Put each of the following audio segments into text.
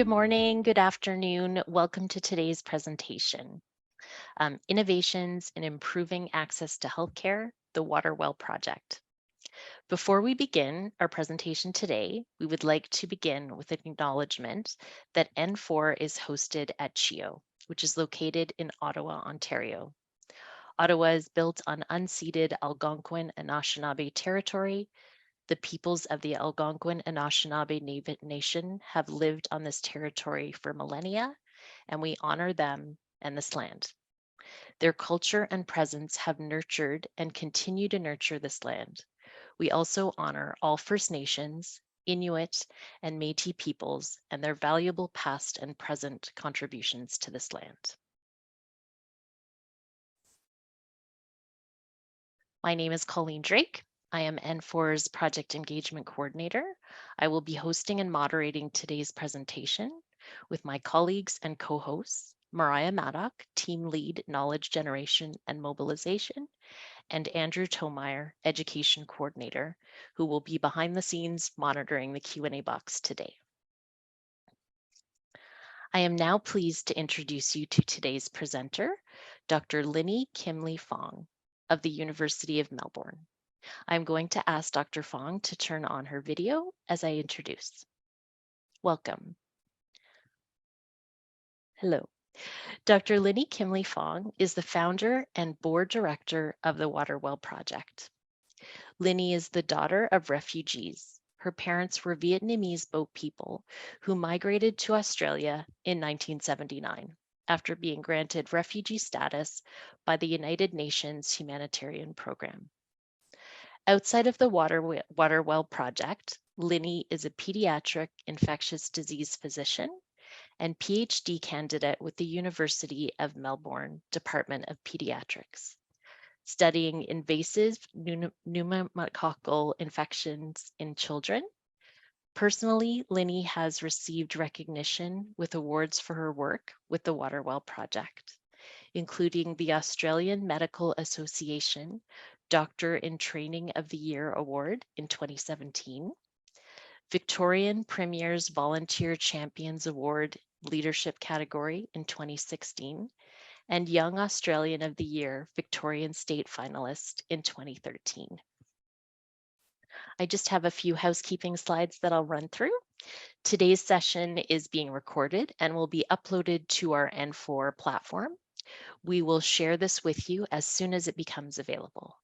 Good morning, good afternoon. Welcome to today's presentation, Innovations in Improving Access to Healthcare, the Water Well Project. Before we begin our presentation today, we would like to begin with an acknowledgement that N4 is hosted at CHEO, which is located in Ottawa, Ontario. Ottawa is built on unceded Algonquin and Anishinaabe territory. The peoples of the Algonquin and Anishinaabe Nation have lived on this territory for millennia, and we honor them and this land. Their culture and presence have nurtured and continue to nurture this land. We also honor all First Nations, Inuit, and Métis peoples and their valuable past and present contributions to this land. My name is Colleen Drake. I am N4's Project Engagement Coordinator. I will be hosting and moderating today's presentation with my colleagues and co-hosts, Mariah Maddock, Team Lead Knowledge Generation and Mobilization, and Andrew Tomeyer, Education Coordinator, who will be behind the scenes monitoring the Q&A box today. I am now pleased to introduce you to today's presenter, Dr. Linny Kimly Phuong of the University of Melbourne. I'm going to ask Dr. Phuong to turn on her video as I introduce. Welcome. Hello. Dr. Linny Kimly Phuong is the founder and board director of the Water Well Project. Linny is the daughter of refugees. Her parents were Vietnamese boat people who migrated to Australia in 1979 after being granted refugee status by the United Nations Humanitarian Program. Outside of the Water Well Project, Linny is a pediatric infectious disease physician and PhD candidate with the University of Melbourne Department of Pediatrics, studying invasive pneumococcal infections in children. Personally, Linny has received recognition with awards for her work with the Water Well Project, including the Australian Medical Association Doctor in Training of the Year Award in 2017, Victorian Premier's Volunteer Champions Award Leadership category in 2016, and Young Australian of the Year Victorian State finalist in 2013. I just have a few housekeeping slides that I'll run through. Today's session is being recorded and will be uploaded to our N4 platform. We will share this with you as soon as it becomes available.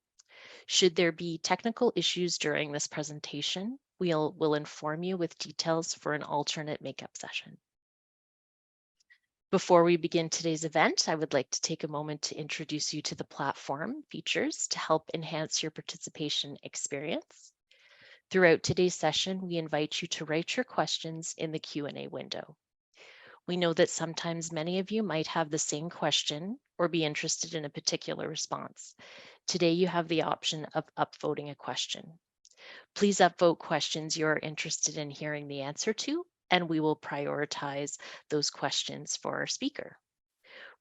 Should there be technical issues during this presentation, we'll inform you with details for an alternate makeup session. Before we begin today's event, I would like to take a moment to introduce you to the platform features to help enhance your participation experience. Throughout today's session, we invite you to write your questions in the Q&A window. We know that sometimes many of you might have the same question or be interested in a particular response. Today, you have the option of upvoting a question. Please upvote questions you're interested in hearing the answer to, and we will prioritize those questions for our speaker.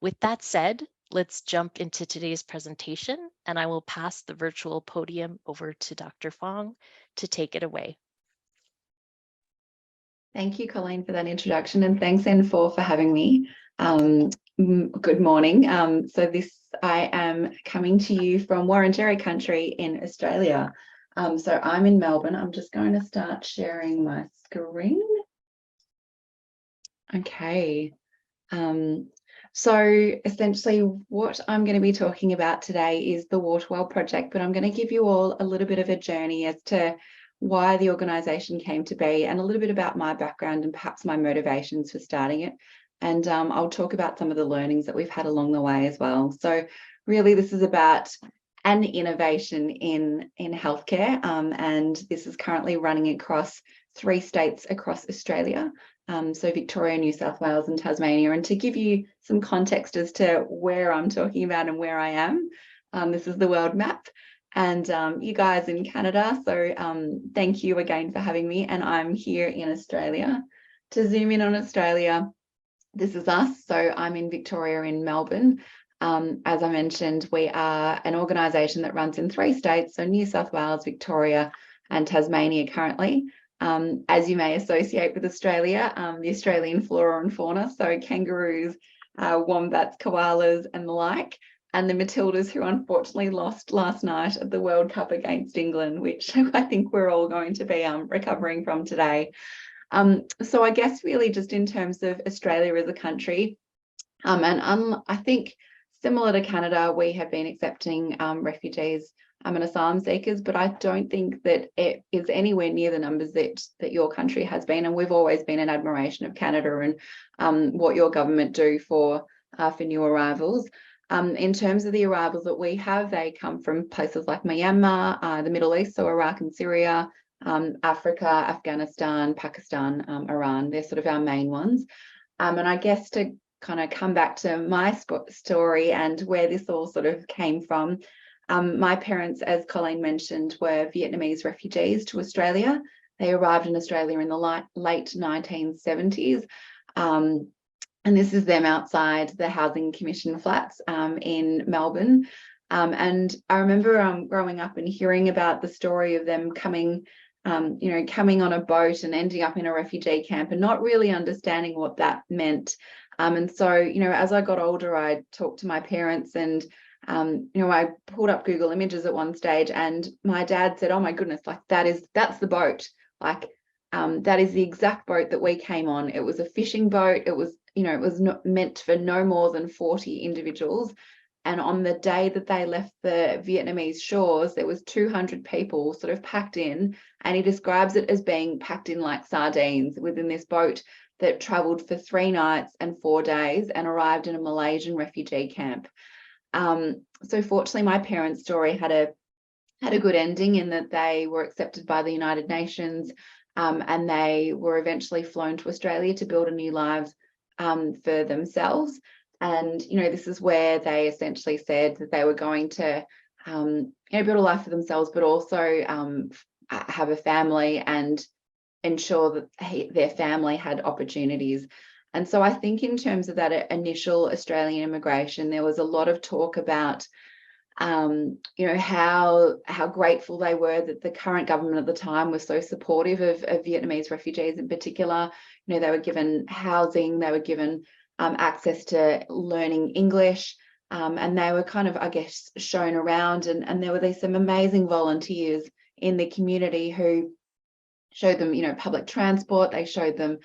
With that said, let's jump into today's presentation, and I will pass the virtual podium over to Dr. Phuong to take it away. Thank you, Colleen, for that introduction, and thanks, N4, for having me. Good morning. I am coming to you from Wurundjeri country in Australia. So I'm in Melbourne. I'm just going to start sharing my screen. Okay. So essentially what I'm going to be talking about today is the Water Well Project, but I'm going to give you all a little bit of a journey as to why the organisation came to be and a little bit about my background and perhaps my motivations for starting it. And I'll talk about some of the learnings that we've had along the way as well. So really this is about an innovation in healthcare, and this is currently running across 3 states across Australia. So Victoria, New South Wales and Tasmania. And to give you some context as to where I'm talking about and where I am, this is the world map. And you guys in Canada, so thank you again for having me. And I'm here in Australia. To zoom in on Australia, this is us. So I'm in Victoria in Melbourne. As I mentioned, we are an organisation that runs in 3 states, so New South Wales, Victoria and Tasmania currently. as you may associate with Australia, the Australian flora and fauna, so kangaroos, wombats, koalas and the like, and the Matildas, who unfortunately lost last night at the World Cup against England, which I think we're all going to be recovering from today. So I guess really just in terms of Australia as a country, I think similar to Canada, we have been accepting refugees and asylum seekers, but I don't think that it is anywhere near the numbers that your country has been. And we've always been in admiration of Canada and what your government do for new arrivals. In terms of the arrivals that we have, they come from places like Myanmar, the Middle East, so Iraq and Syria, Africa, Afghanistan, Pakistan, Iran. They're sort of our main ones. And I guess to kind of come back to my story and where this all sort of came from, my parents, as Colleen mentioned, were Vietnamese refugees to Australia. They arrived in Australia in the late 1970s. And this is them outside the Housing Commission flats in Melbourne. And I remember growing up and hearing about the story of them coming on a boat and ending up in a refugee camp and not really understanding what that meant. And so, as I got older, I talked to my parents and, I pulled up Google Images at one stage and my dad said, oh my goodness, like that's the boat. Like, that is the exact boat that we came on. It was a fishing boat. It was not meant for no more than 40 individuals. And on the day that they left the Vietnamese shores, there was 200 people sort of packed in, and he describes it as being packed in like sardines within this boat that travelled for 3 nights and 4 days and arrived in a Malaysian refugee camp. So fortunately, my parents' story had a good ending in that they were accepted by the United Nations, and they were eventually flown to Australia to build a new life for themselves. And, this is where they essentially said that they were going to, build a life for themselves, but also have a family and ensure that their family had opportunities. And so I think in terms of that initial Australian immigration, there was a lot of talk about, how grateful they were that the current government at the time was so supportive of Vietnamese refugees in particular. They were given housing, they were given access to learning English, and they were kind of, I guess, shown around, and there were some amazing volunteers in the community who showed them, public transport. They showed them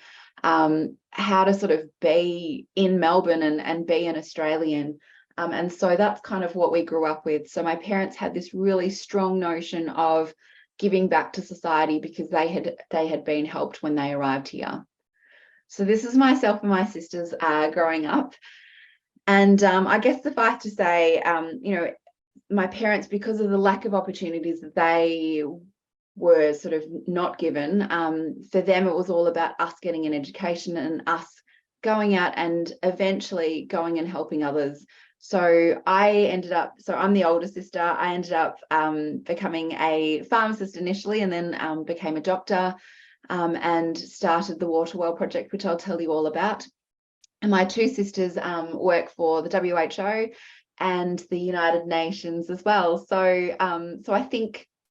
how to sort of be in Melbourne and be an Australian. And so that's kind of what we grew up with. So my parents had this really strong notion of giving back to society because they had been helped when they arrived here. So this is myself and my sisters growing up. And I guess suffice to say, my parents, because of the lack of opportunities that they were sort of not given, for them it was all about us getting an education and us going out and eventually going and helping others. So I'm the older sister. I ended up becoming a pharmacist initially, and then became a doctor, and started the Water Well Project, which I'll tell you all about. And my 2 sisters work for the WHO and the United Nations as well. So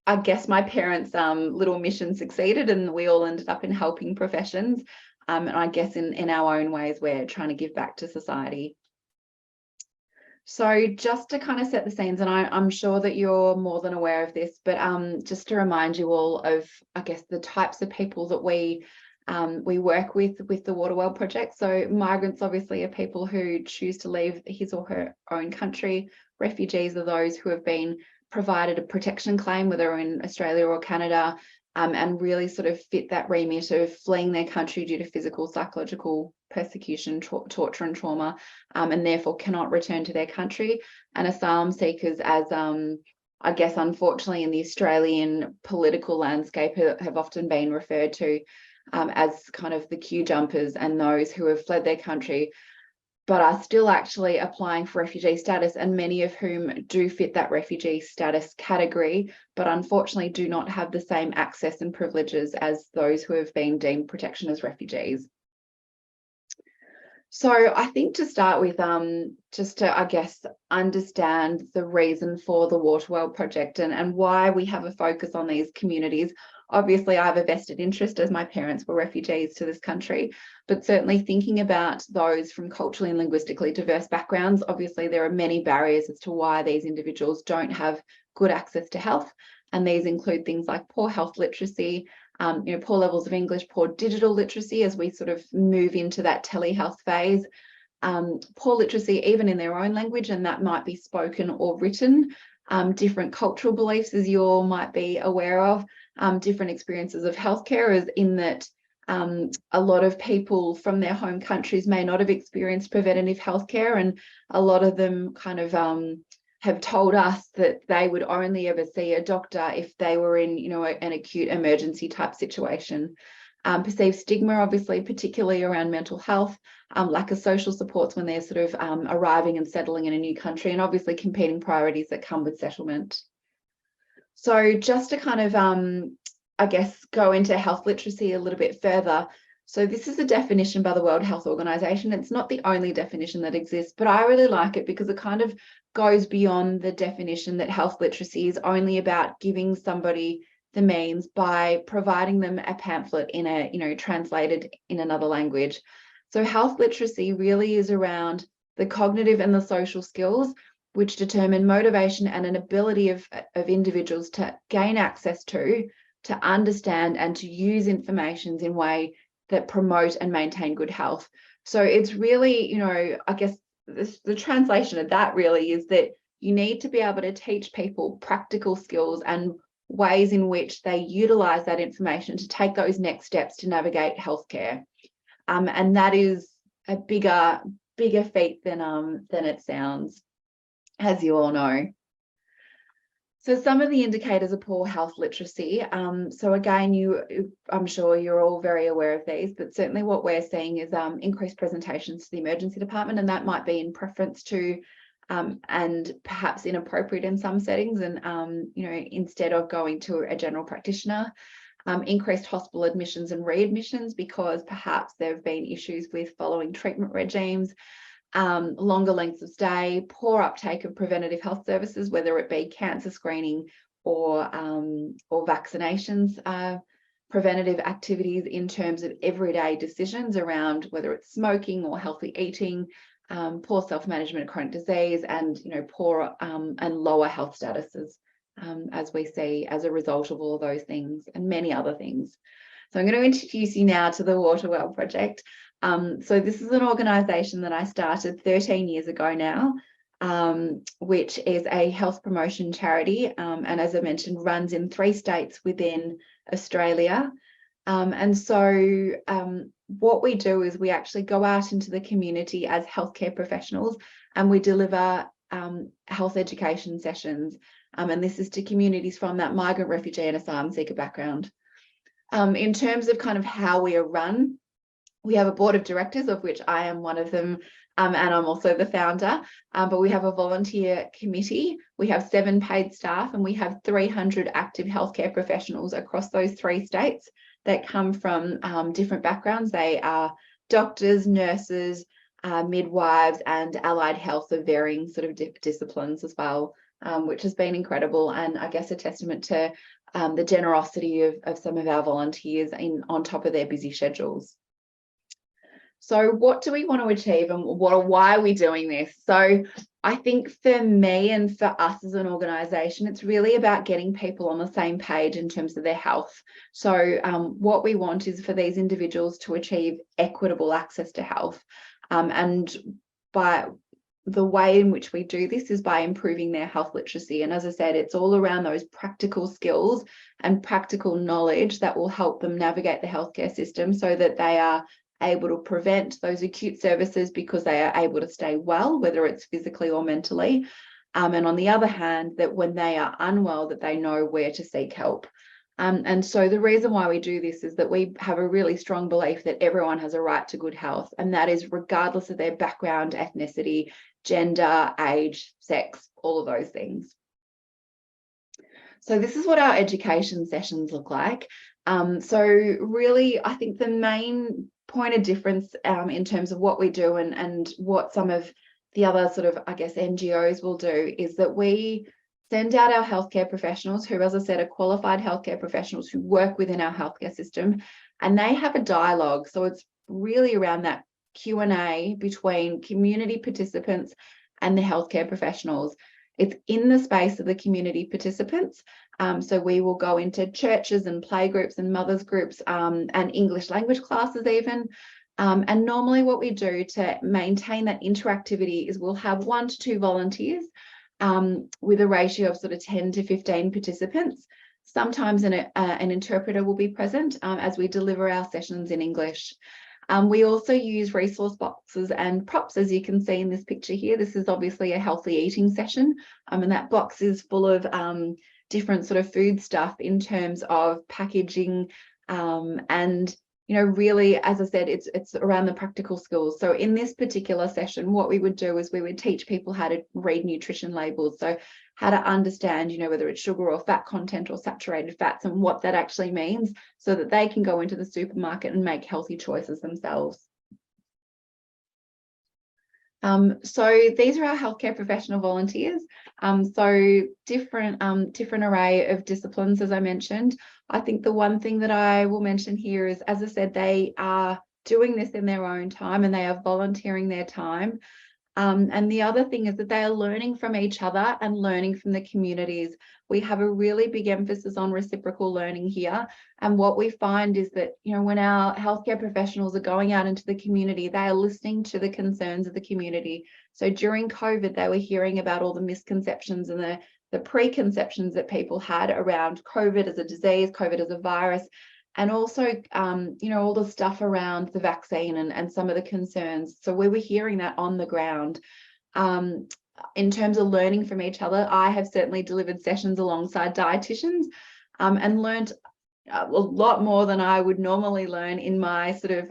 I guess my parents' little mission succeeded, and we all ended up in helping professions. And I guess in our own ways, we're trying to give back to society. So just to kind of set the scenes, and I'm sure that you're more than aware of this, but just to remind you all of, I guess, the types of people that we work with the Water Well Project. So migrants obviously are people who choose to leave his or her own country. Refugees are those who have been provided a protection claim, whether in Australia or Canada, and really sort of fit that remit of fleeing their country due to physical, psychological persecution, torture and trauma, and therefore cannot return to their country. And asylum seekers, as I guess unfortunately in the Australian political landscape, have often been referred to as kind of the queue jumpers and those who have fled their country but are still actually applying for refugee status, and many of whom do fit that refugee status category, but unfortunately do not have the same access and privileges as those who have been deemed protection as refugees. So I think to start with, just to, I guess, understand the reason for the Water Well Project and why we have a focus on these communities, Obviously, I have a vested interest as my parents were refugees to this country, but certainly thinking about those from culturally and linguistically diverse backgrounds, obviously there are many barriers as to why these individuals don't have good access to health. And these include things like poor health literacy, poor levels of English, poor digital literacy as we sort of move into that telehealth phase, poor literacy even in their own language, and that might be spoken or written, different cultural beliefs, as you all might be aware of, different experiences of healthcare, as in that a lot of people from their home countries may not have experienced preventative healthcare, and a lot of them kind of have told us that they would only ever see a doctor if they were in, an acute emergency type situation. Perceived stigma, obviously, particularly around mental health, lack of social supports when they're sort of arriving and settling in a new country, and obviously competing priorities that come with settlement. So just to kind of, I guess, go into health literacy a little bit further. So this is a definition by the World Health Organization. It's not the only definition that exists, but I really like it because it kind of goes beyond the definition that health literacy is only about giving somebody the means by providing them a pamphlet in a, translated in another language. So health literacy really is around the cognitive and the social skills which determine motivation and an ability of individuals to gain access to understand and to use information in a way that promote and maintain good health. So it's really, I guess the translation of that really is that you need to be able to teach people practical skills and ways in which they utilize that information to take those next steps to navigate healthcare. And that is a bigger feat than it sounds, as you all know. So some of the indicators of poor health literacy. So again, I'm sure you're all very aware of these, but certainly what we're seeing is increased presentations to the emergency department, and that might be in preference to and perhaps inappropriate in some settings, and instead of going to a general practitioner. Increased hospital admissions and readmissions because perhaps there have been issues with following treatment regimes. Longer lengths of stay, poor uptake of preventative health services, whether it be cancer screening or vaccinations, preventative activities in terms of everyday decisions around whether it's smoking or healthy eating, poor self-management of chronic disease, and poor and lower health statuses, as we see as a result of all of those things and many other things. So I'm going to introduce you now to the Waterwell Project. So this is an organisation that I started 13 years ago now, which is a health promotion charity, and as I mentioned, runs in 3 states within Australia. And so what we do is we actually go out into the community as healthcare professionals, and we deliver health education sessions. And this is to communities from that migrant, refugee and asylum seeker background. In terms of kind of how we are run, we have a board of directors, of which I am one of them, and I'm also the founder, but we have a volunteer committee, we have 7 paid staff, and we have 300 active healthcare professionals across those 3 states that come from different backgrounds. They are doctors, nurses, midwives, and allied health of varying sort of disciplines as well, which has been incredible, and I guess a testament to the generosity of some of our volunteers on top of their busy schedules. So what do we want to achieve, and why are we doing this? So I think for me and for us as an organisation, it's really about getting people on the same page in terms of their health. So what we want is for these individuals to achieve equitable access to health. And by the way in which we do this is by improving their health literacy. And as I said, it's all around those practical skills and practical knowledge that will help them navigate the healthcare system so that they are able to prevent those acute services because they are able to stay well, whether it's physically or mentally. And on the other hand, that when they are unwell, that they know where to seek help. And so the reason why we do this is that we have a really strong belief that everyone has a right to good health, and that is regardless of their background, ethnicity, gender, age, sex, all of those things. So this is what our education sessions look like. So really, I think the main point of difference in terms of what we do and what some of the other sort of, I guess, NGOs will do is that we send out our healthcare professionals who, as I said, are qualified healthcare professionals who work within our healthcare system, and they have a dialogue. So it's really around that Q&A between community participants and the healthcare professionals. It's in the space of the community participants. So we will go into churches and playgroups and mothers groups and English language classes even. And normally what we do to maintain that interactivity is we'll have 1 to 2 volunteers with a ratio of sort of 10 to 15 participants. Sometimes an interpreter will be present as we deliver our sessions in English. We also use resource boxes and props, as you can see in this picture here. This is obviously a healthy eating session, and that box is full of different sort of food stuff in terms of packaging, and really, as I said, it's around the practical skills. So in this particular session, what we would do is we would teach people how to read nutrition labels. So how to understand, whether it's sugar or fat content or saturated fats and what that actually means, so that they can go into the supermarket and make healthy choices themselves. So these are our healthcare professional volunteers. So different array of disciplines, as I mentioned. I think the one thing that I will mention here is, as I said, they are doing this in their own time and they are volunteering their time. And the other thing is that they are learning from each other and learning from the communities. We have a really big emphasis on reciprocal learning here. And what we find is that, when our healthcare professionals are going out into the community, they are listening to the concerns of the community. So during COVID, they were hearing about all the misconceptions and the preconceptions that people had around COVID as a disease, COVID as a virus, and also, all the stuff around the vaccine and some of the concerns. So we were hearing that on the ground. In terms of learning from each other, I have certainly delivered sessions alongside dietitians and learned a lot more than I would normally learn in my sort of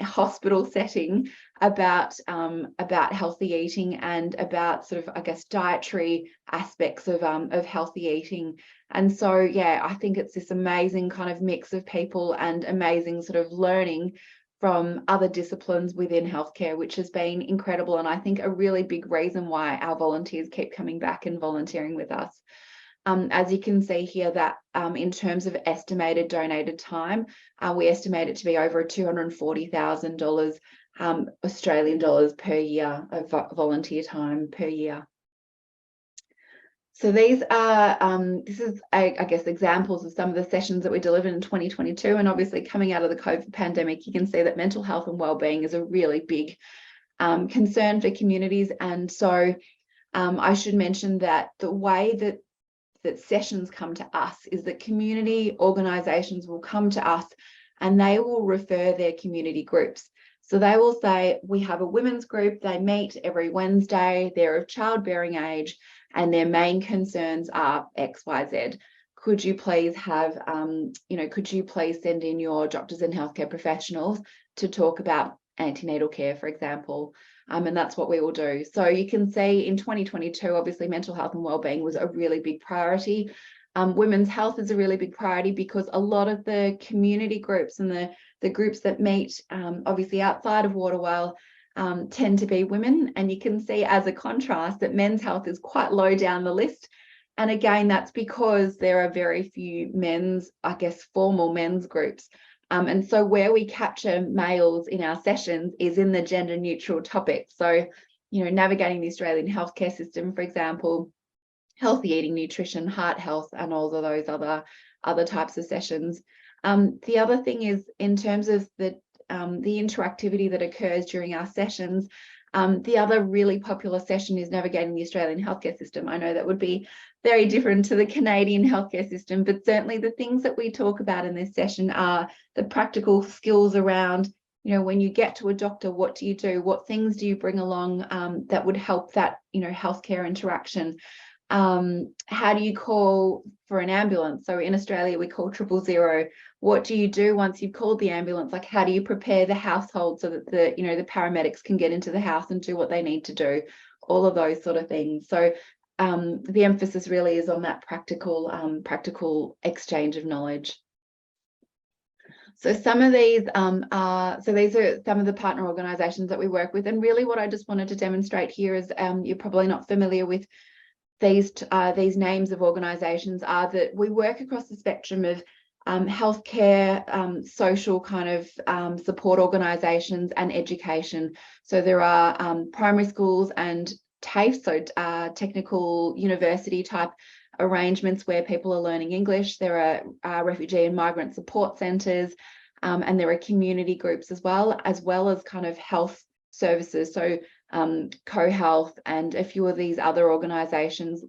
hospital setting about healthy eating and about sort of, I guess, dietary aspects of healthy eating. And so, yeah, I think it's this amazing kind of mix of people and amazing sort of learning from other disciplines within healthcare, which has been incredible. And I think a really big reason why our volunteers keep coming back and volunteering with us. As you can see here, that in terms of estimated donated time, we estimate it to be over $240,000 Australian dollars per year of volunteer time per year. So these are, this is, I guess, examples of some of the sessions that we delivered in 2022. And obviously coming out of the COVID pandemic, you can see that mental health and wellbeing is a really big concern for communities. And so I should mention that the way that sessions come to us is that community organisations will come to us and they will refer their community groups. So they will say, we have a women's group, they meet every Wednesday, they're of childbearing age, and their main concerns are X, Y, Z. Could you please have, could you please send in your doctors and healthcare professionals to talk about antenatal care, for example? And that's what we will do. So you can see in 2022, obviously mental health and wellbeing was a really big priority. Women's health is a really big priority because a lot of the community groups and the groups that meet, obviously outside of Waterwell, tend to be women. And you can see as a contrast that men's health is quite low down the list. And again, that's because there are very few men's, I guess, formal men's groups. And so where we capture males in our sessions is in the gender neutral topics. So, navigating the Australian healthcare system, for example, healthy eating, nutrition, heart health, and all of those other types of sessions. The other thing is in terms of the interactivity that occurs during our sessions. The other really popular session is navigating the Australian healthcare system. I know that would be very different to the Canadian healthcare system, but certainly the things that we talk about in this session are the practical skills around, when you get to a doctor, what do you do? What things do you bring along that would help that, healthcare interaction? How do you call for an ambulance? So in Australia, we call 000. What do you do once you've called the ambulance? Like, how do you prepare the household so that the paramedics can get into the house and do what they need to do? All of those sort of things. So the emphasis really is on that practical exchange of knowledge. So some of these these are some of the partner organisations that we work with. And really what I just wanted to demonstrate here is you're probably not familiar with these names of organisations are that we work across the spectrum of healthcare, social kind of support organisations and education. So there are primary schools and TAFE, so technical university type arrangements where people are learning English. There are refugee and migrant support centres, and there are community groups as well as kind of health services. So CoHealth and a few of these other organisations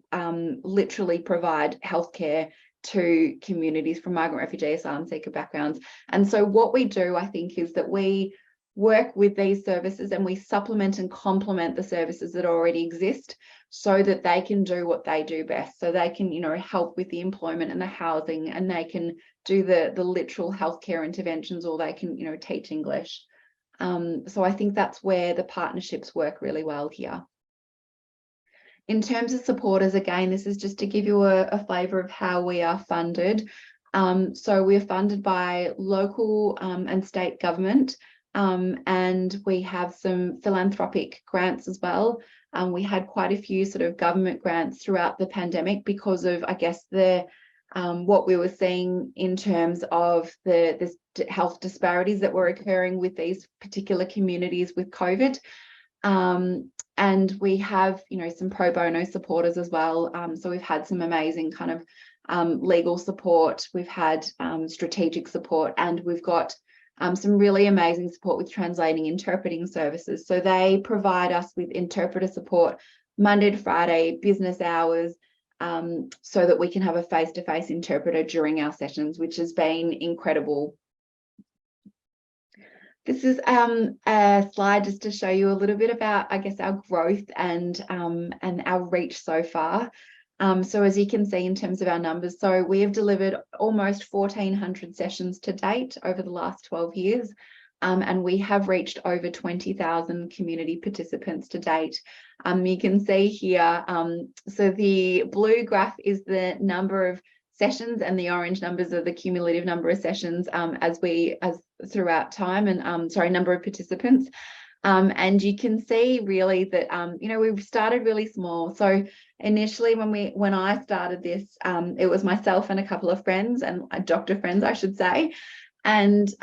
literally provide healthcare to communities from migrant, refugee, asylum seeker backgrounds. And so what we do, I think, is that we work with these services and we supplement and complement the services that already exist so that they can do what they do best. So they can, help with the employment and the housing, and they can do the literal healthcare interventions, or they can, teach English. So I think that's where the partnerships work really well here. In terms of supporters, again, this is just to give you a flavour of how we are funded. So we're funded by local and state government, and we have some philanthropic grants as well. We had quite a few sort of government grants throughout the pandemic because of, I guess, what we were seeing in terms of the health disparities that were occurring with these particular communities with COVID. And we have, some pro bono supporters as well. So we've had some amazing kind of legal support. We've had strategic support, and we've got some really amazing support with translating interpreting services. So they provide us with interpreter support Monday to Friday, business hours, so that we can have a face-to-face interpreter during our sessions, which has been incredible. This is a slide just to show you a little bit about, I guess, our growth and our reach so far. So as you can see in terms of our numbers, so we have delivered almost 1,400 sessions to date over the last 12 years. And we have reached over 20,000 community participants to date. You can see here, so the blue graph is the number of sessions, and the orange numbers are the cumulative number of sessions as throughout time, and number of participants. And you can see really that we've started really small. So initially when I started this, it was myself and a couple of friends, and doctor friends, I should say. And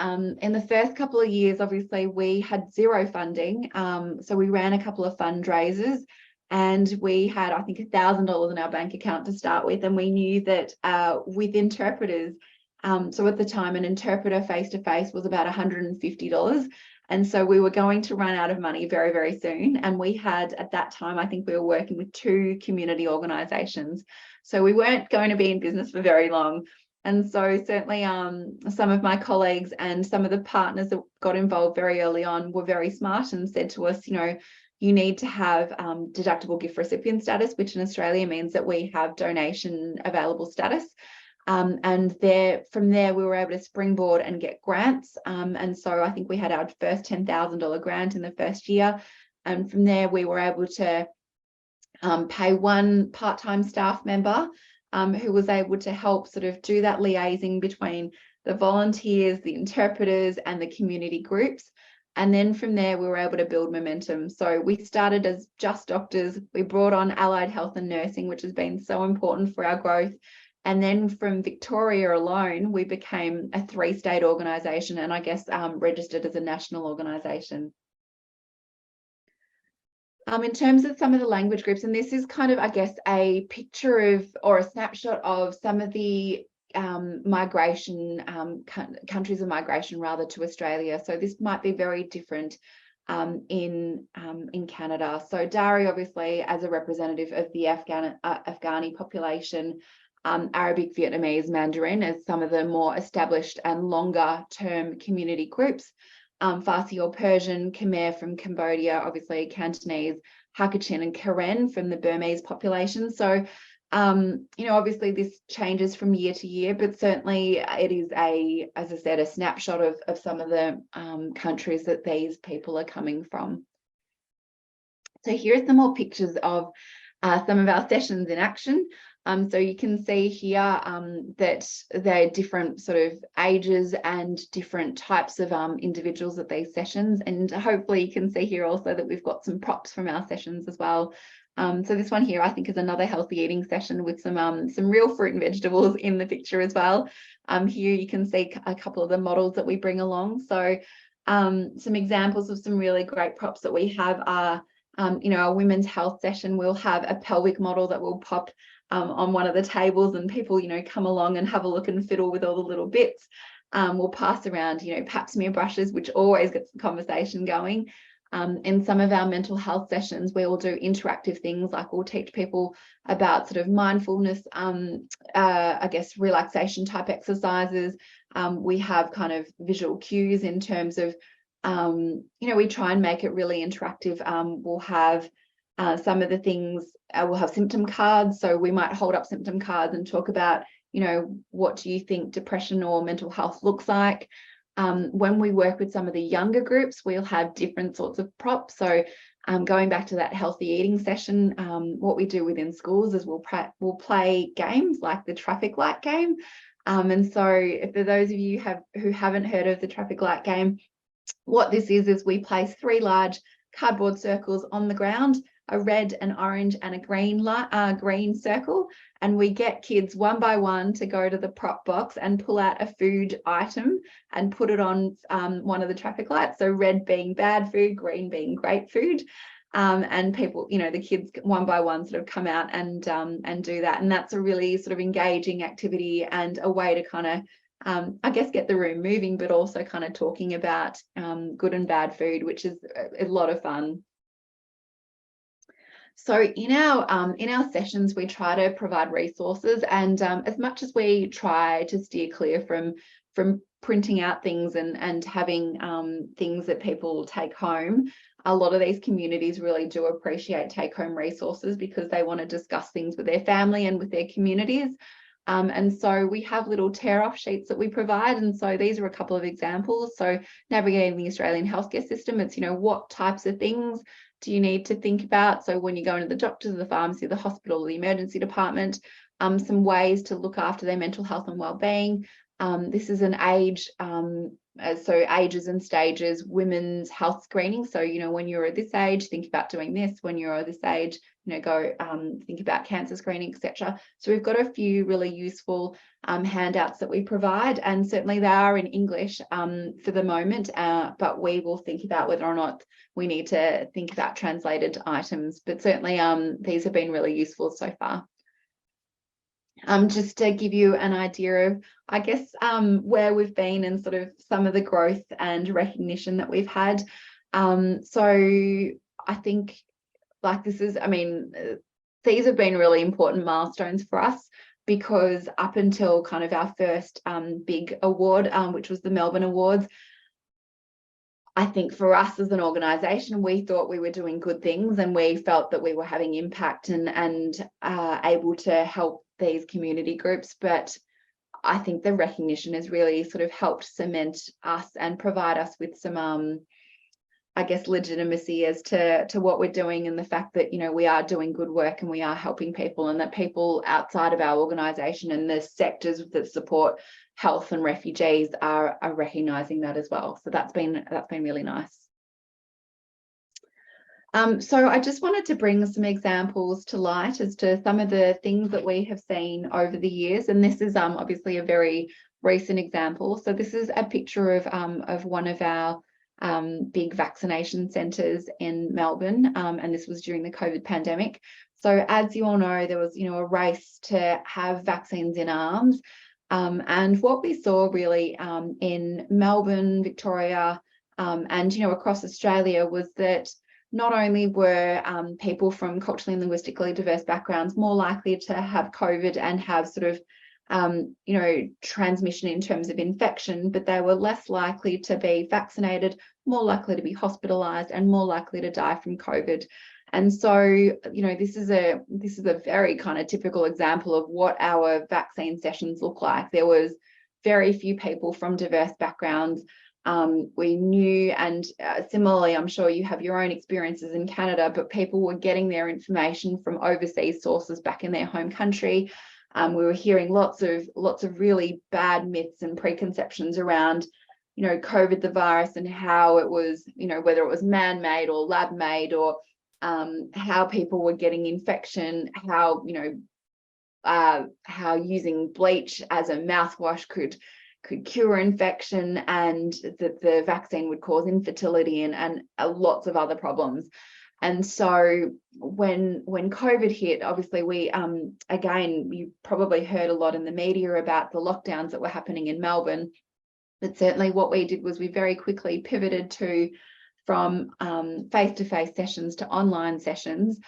in the first couple of years, obviously, we had zero funding. So we ran a couple of fundraisers, and we had, I think, $1,000 in our bank account to start with. And we knew that with interpreters, so at the time, an interpreter face-to-face was about $150. And so we were going to run out of money very, very soon. And we had, at that time, I think we were working with 2 community organisations. So we weren't going to be in business for very long. And so certainly some of my colleagues and some of the partners that got involved very early on were very smart and said to us, you need to have deductible gift recipient status, which in Australia means that we have donation available status. And from there, we were able to springboard and get grants. And so I think we had our first $10,000 grant in the first year. And from there, we were able to pay one part-time staff member who was able to help sort of do that liaising between the volunteers, the interpreters, and the community groups. And then from there, we were able to build momentum. So we started as just doctors. We brought on allied health and nursing, which has been so important for our growth. And then from Victoria alone, we became a 3-state organisation, and I guess registered as a national organisation. In terms of some of the language groups, and this is kind of, I guess, a picture of, or a snapshot of some of the migration, countries of migration rather, to Australia. So this might be very different in Canada. So Dari, obviously, as a representative of the Afghani population, Arabic, Vietnamese, Mandarin as some of the more established and longer term community groups. Farsi or Persian, Khmer from Cambodia, obviously Cantonese, Hakachin and Karen from the Burmese population. So, obviously this changes from year to year, but certainly it is as I said, a snapshot of some of the countries that these people are coming from. So here are some more pictures of some of our sessions in action. So you can see here that they're different sort of ages and different types of individuals at these sessions. And hopefully you can see here also that we've got some props from our sessions as well. So this one here, I think, is another healthy eating session with some real fruit and vegetables in the picture as well. Here you can see a couple of the models that we bring along. So some examples of some really great props that we have are, a women's health session. We'll have a pelvic model that will pop on one of the tables, and people, come along and have a look and fiddle with all the little bits. We'll pass around, pap smear brushes, which always gets the conversation going. In some of our mental health sessions, we will do interactive things, like we'll teach people about sort of mindfulness, I guess, relaxation type exercises. We have kind of visual cues in terms of, we try and make it really interactive. We'll have some of the things, we'll have symptom cards. So we might hold up symptom cards and talk about, what do you think depression or mental health looks like? When we work with some of the younger groups, we'll have different sorts of props. So going back to that healthy eating session, what we do within schools is we'll play games like the traffic light game. And so if for those of you who haven't heard of the traffic light game, what this is we place 3 large cardboard circles on the ground, a red, an orange, and a green circle, and we get kids one by one to go to the prop box and pull out a food item and put it on one of the traffic lights. So red being bad food, green being great food. And people, the kids one by one sort of come out and do that. And that's a really sort of engaging activity and a way to kind of, I guess, get the room moving, but also kind of talking about good and bad food, which is a lot of fun. So in our sessions, we try to provide resources, and as much as we try to steer clear from printing out things and having things that people take home, a lot of these communities really do appreciate take-home resources because they want to discuss things with their family and with their communities. And so we have little tear-off sheets that we provide. And so these are a couple of examples. So navigating the Australian healthcare system, it's, what types of things do you need to think about? So when you go into the doctors, the pharmacy, the hospital, the emergency department, some ways to look after their mental health and well-being. This is an age, so ages and stages, women's health screening. So, when you're at this age, think about doing this. When you're at this age, go think about cancer screening, etc. So we've got a few really useful handouts that we provide, and certainly they are in English for the moment, but we will think about whether or not we need to think about translated items. But certainly these have been really useful so far. Just to give you an idea of, I guess, where we've been and sort of some of the growth and recognition that we've had. So I think, like, these have been really important milestones for us, because up until kind of our first big award, which was the Melbourne Awards, I think for us as an organisation, we thought we were doing good things and we felt that we were having impact and able to help these community groups. But I think the recognition has really sort of helped cement us and provide us with some, I guess, legitimacy as to what we're doing, and the fact that, we are doing good work and we are helping people, and that people outside of our organisation and the sectors that support health and refugees are recognising that as well. So that's been really nice. So I just wanted to bring some examples to light as to some of the things that we have seen over the years. And this is obviously a very recent example. So this is a picture of one of our big vaccination centres in Melbourne, and this was during the COVID pandemic. So as you all know, there was, a race to have vaccines in arms. And what we saw really in Melbourne, Victoria, and, across Australia was that not only were people from culturally and linguistically diverse backgrounds more likely to have COVID and have sort of, transmission in terms of infection, but they were less likely to be vaccinated, more likely to be hospitalised, and more likely to die from COVID. And so, this is a very kind of typical example of what our vaccine sessions look like. There was very few people from diverse backgrounds. We knew, and similarly, I'm sure you have your own experiences in Canada, but people were getting their information from overseas sources back in their home country. We were hearing lots of really bad myths and preconceptions around, COVID, the virus, and how it was, whether it was man-made or lab-made, or how people were getting infection, how, how using bleach as a mouthwash could cure infection, and that the vaccine would cause infertility and lots of other problems. And so when COVID hit, obviously we, again, you probably heard a lot in the media about the lockdowns that were happening in Melbourne. But certainly what we did was we very quickly pivoted from face-to-face sessions to online sessions.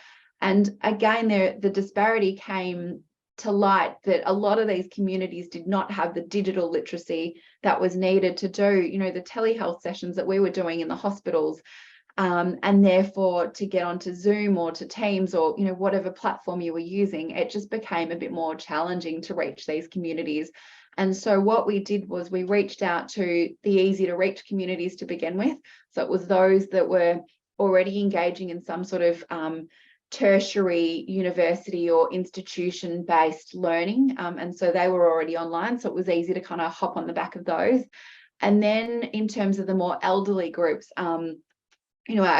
And again, the disparity came to light that a lot of these communities did not have the digital literacy that was needed to do, the telehealth sessions that we were doing in the hospitals. And therefore, to get onto Zoom or to Teams or whatever platform you were using, it just became a bit more challenging to reach these communities. And so what we did was we reached out to the easy to reach communities to begin with. So it was those that were already engaging in some sort of tertiary university or institution-based learning. And so they were already online. So it was easy to kind of hop on the back of those. And then in terms of the more elderly groups, I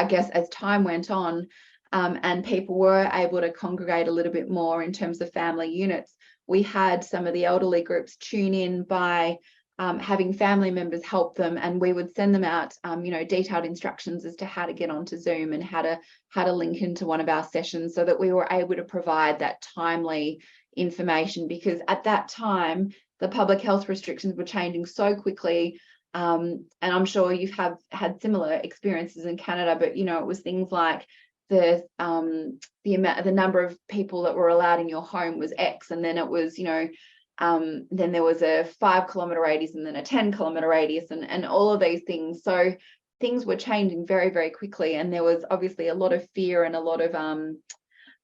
guess as time went on and people were able to congregate a little bit more in terms of family units, we had some of the elderly groups tune in by having family members help them, and we would send them out, detailed instructions as to how to get onto Zoom and how to link into one of our sessions, so that we were able to provide that timely information. Because at that time, the public health restrictions were changing so quickly. And I'm sure you've had similar experiences in Canada, but it was things like the number of people that were allowed in your home was X, and then it was then there was a 5-kilometer radius and then a 10-kilometer radius, and all of these things. So things were changing very, very quickly, and there was obviously a lot of fear and a lot of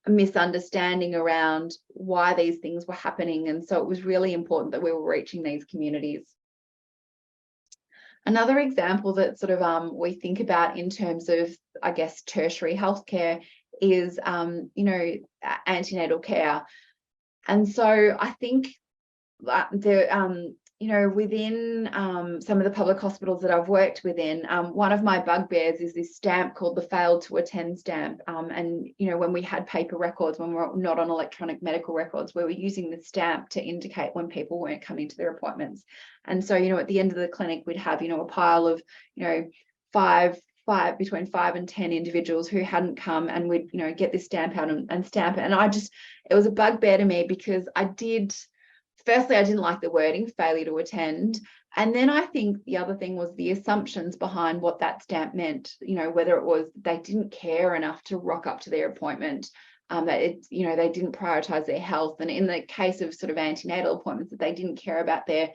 misunderstanding around why these things were happening. And so it was really important that we were reaching these communities. Another example that sort of we think about in terms of, I guess, tertiary healthcare is, antenatal care. And so I think that within some of the public hospitals that I've worked within, one of my bugbears is this stamp called the failed to attend stamp. And when we had paper records, when we're not on electronic medical records, we were using the stamp to indicate when people weren't coming to their appointments. And so at the end of the clinic, we'd have a pile of between 5 and 10 individuals who hadn't come, and we'd get this stamp out and stamp it. And it was a bugbear to me, because firstly, I didn't like the wording, failure to attend. And then I think the other thing was the assumptions behind what that stamp meant, whether it was they didn't care enough to rock up to their appointment, that they didn't prioritize their health. And in the case of sort of antenatal appointments, that they didn't care about their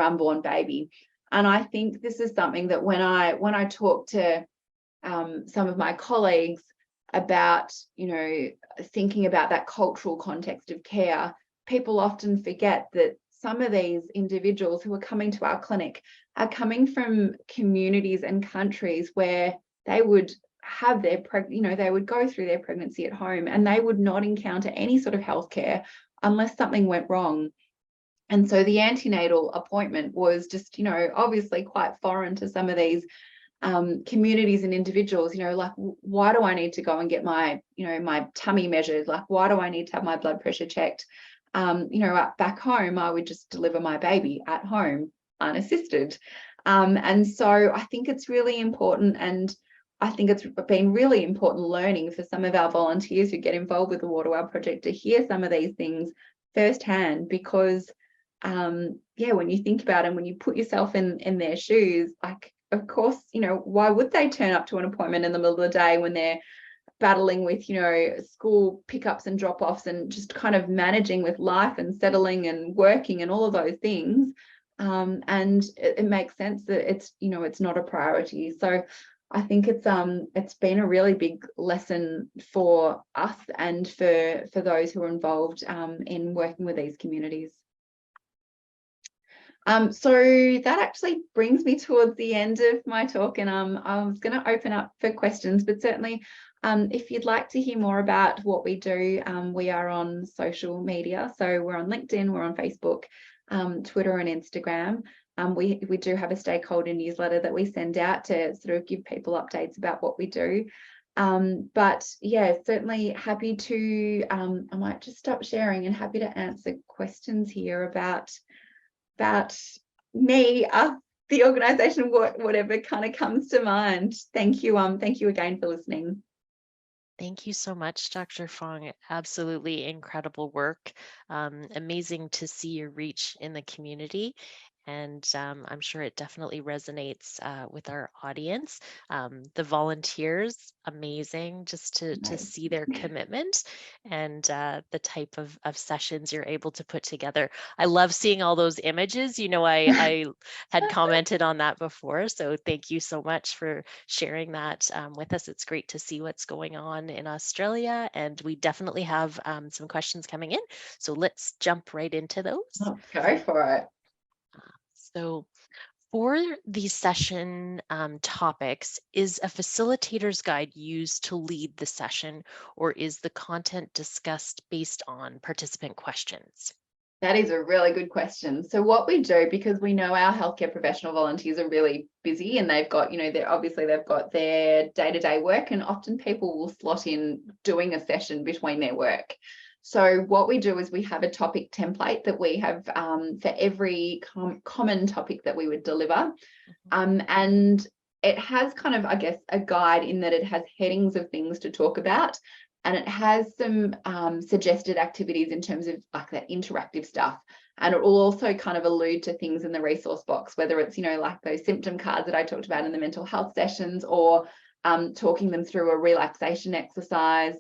unborn baby. And I think this is something that when I talk to some of my colleagues about, thinking about that cultural context of care, people often forget that some of these individuals who are coming to our clinic are coming from communities and countries where they would have their, they would go through their pregnancy at home, and they would not encounter any sort of healthcare unless something went wrong. And so the antenatal appointment was just, obviously quite foreign to some of these communities and individuals. Like, why do I need to go and get my, my tummy measured? Like, why do I need to have my blood pressure checked? Back home, I would just deliver my baby at home unassisted. And so I think it's really important, and I think it's been really important learning for some of our volunteers who get involved with the Waterwell Project to hear some of these things firsthand, because when you think about it, when you put yourself in their shoes, like, of course, why would they turn up to an appointment in the middle of the day when they're battling with, school pickups and drop-offs, and just kind of managing with life and settling and working and all of those things. And it makes sense that it's not a priority. So I think it's been a really big lesson for us and for those who are involved in working with these communities. So that actually brings me towards the end of my talk, and I was going to open up for questions, but certainly if you'd like to hear more about what we do, we are on social media. So we're on LinkedIn, we're on Facebook, Twitter and Instagram. We do have a stakeholder newsletter that we send out to sort of give people updates about what we do. But yeah, certainly happy to, I might just stop sharing and happy to answer questions here about me, the organisation, whatever kind of comes to mind. Thank you. Thank you again for listening. Thank you so much, Dr. Fong. Absolutely incredible work. Amazing to see your reach in the community. And I'm sure it definitely resonates with our audience. The volunteers, amazing just to Amazing. see their commitment and the type of sessions you're able to put together. I love seeing all those images. I had commented on that before. So thank you so much for sharing that with us. It's great to see what's going on in Australia, and we definitely have some questions coming in. So let's jump right into those. Let's go for it. So for these session topics, is a facilitator's guide used to lead the session, or is the content discussed based on participant questions? That is a really good question. So what we do, because we know our healthcare professional volunteers are really busy and they've got, they've got their day-to-day work, and often people will slot in doing a session between their work. So what we do is we have a topic template that we have for every common topic that we would deliver. And it has kind of, I guess, a guide in that it has headings of things to talk about. And it has some suggested activities in terms of like that interactive stuff. And it will also kind of allude to things in the resource box, whether it's, like those symptom cards that I talked about in the mental health sessions, or talking them through a relaxation exercise,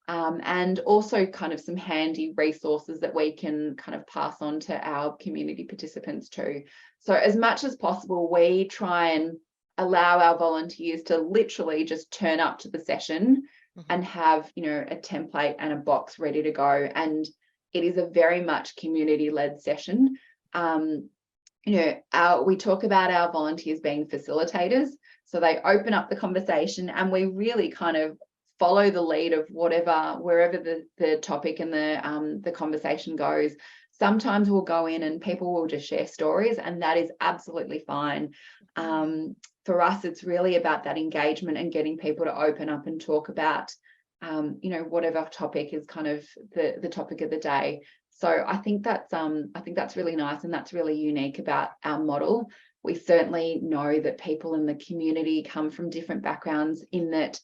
and also kind of some handy resources that we can kind of pass on to our community participants too. So as much as possible, we try and allow our volunteers to literally just turn up to the session and have, a template and a box ready to go. And it is a very much community-led session. We talk about our volunteers being facilitators. So they open up the conversation and we really kind of follow the lead of wherever the topic and the conversation goes. Sometimes we'll go in and people will just share stories, and that is absolutely fine. For us, it's really about that engagement and getting people to open up and talk about, whatever topic is kind of the topic of the day. So I think that's really nice, and that's really unique about our model. We certainly know that people in the community come from different backgrounds, in that,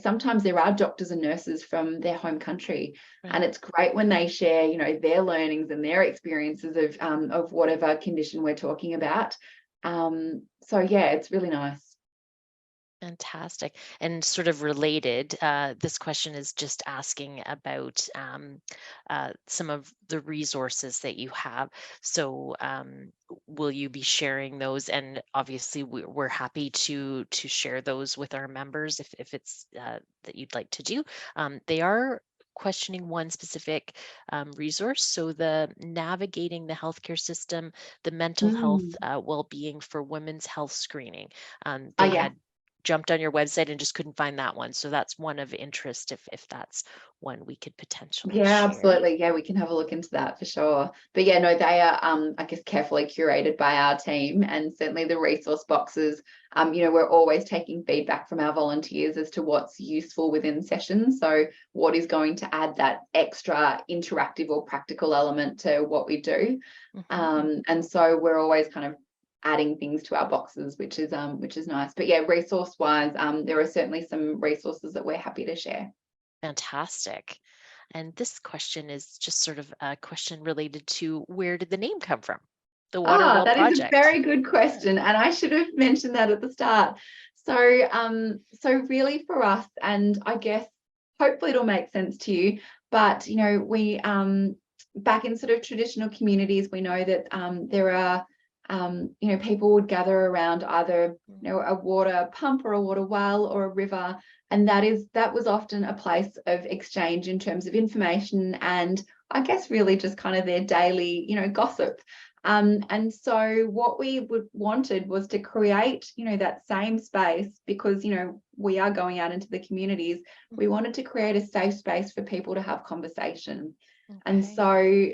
sometimes there are doctors and nurses from their home country, right. And it's great when they share, their learnings and their experiences of whatever condition we're talking about. So yeah, it's really nice. Fantastic. And sort of related, this question is just asking about some of the resources that you have. So will you be sharing those? And obviously we're happy to share those with our members if it's that you'd like to do. They are questioning one specific resource. So the navigating the healthcare system, the mental health well-being for women's health screening. They had jumped on your website and just couldn't find that one. So that's one of interest if that's one we could potentially share. Absolutely. Yeah, we can have a look into that for sure. But yeah, no, they are, I guess, carefully curated by our team, and certainly the resource boxes. We're always taking feedback from our volunteers as to what's useful within sessions. So what is going to add that extra interactive or practical element to what we do. And so we're always kind of adding things to our boxes, which is nice. But yeah, resource wise, there are certainly some resources that we're happy to share. Fantastic. And this question is just sort of a question related to, where did the name come from? The Water Well That Project. Is a very good question, and I should have mentioned that at the start. So really for us, and I guess hopefully it'll make sense to you, but we back in sort of traditional communities, we know that there are people would gather around either a water pump or a water well or a river, and that was often a place of exchange in terms of information, and I guess really just kind of their daily gossip. And so what we wanted was to create that same space, because we are going out into the communities. We wanted to create a safe space for people to have conversation. Okay. And so,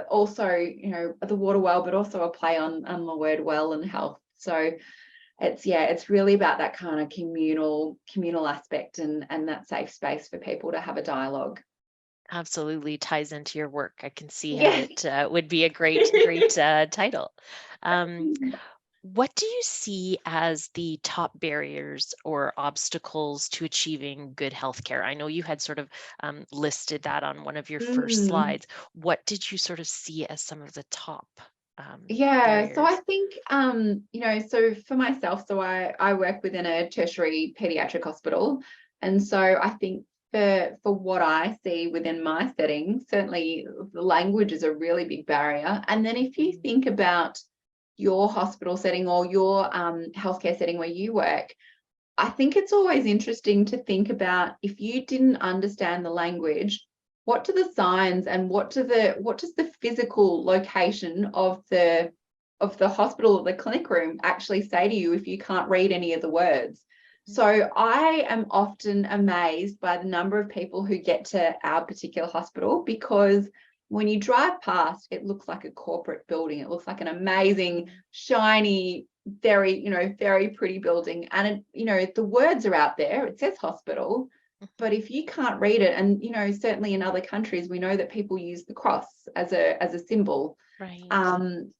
also, the water well, but also a play on the word well and health. So it's really about that kind of communal aspect and that safe space for people to have a dialogue. Absolutely ties into your work. I can see how Yeah. it would be a great title. Um, what do you see as the top barriers or obstacles to achieving good healthcare? I know you had sort of listed that on one of your first Mm. slides. What did you sort of see as some of the top Yeah, so I barriers? think so for myself, so I work within a tertiary pediatric hospital, and so I think for what I see within my setting, certainly the language is a really big barrier. And then if you Mhm. think about your hospital setting or your healthcare setting where you work, I think it's always interesting to think about if you didn't understand the language, what do the signs and what does the physical location of the hospital or the clinic room actually say to you if you can't read any of the words? So I am often amazed by the number of people who get to our particular hospital, because when you drive past, it looks like a corporate building. It looks like an amazing, shiny, very pretty building. And the words are out there. It says hospital, but if you can't read it, and certainly in other countries, we know that people use the cross as a symbol. Right. Um,